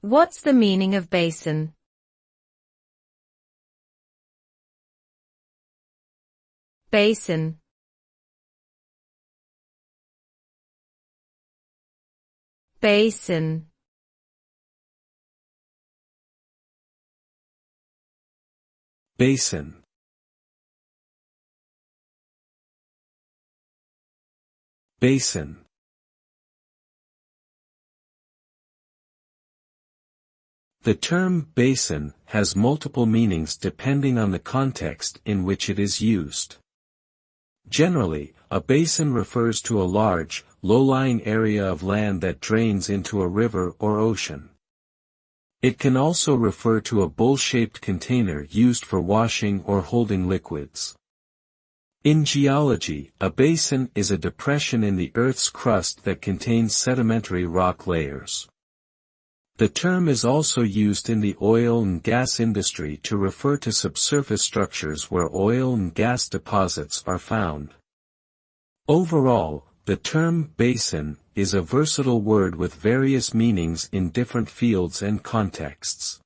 What's the meaning of basin? Basin. Basin. Basin. Basin. The term basin has multiple meanings depending on the context in which it is used. Generally, a basin refers to a large, low-lying area of land that drains into a river or ocean. It can also refer to a bowl-shaped container used for washing or holding liquids. In geology, a basin is a depression in the Earth's crust that contains sedimentary rock layers. The term is also used in the oil and gas industry to refer to subsurface structures where oil and gas deposits are found. Overall, the term basin is a versatile word with various meanings in different fields and contexts.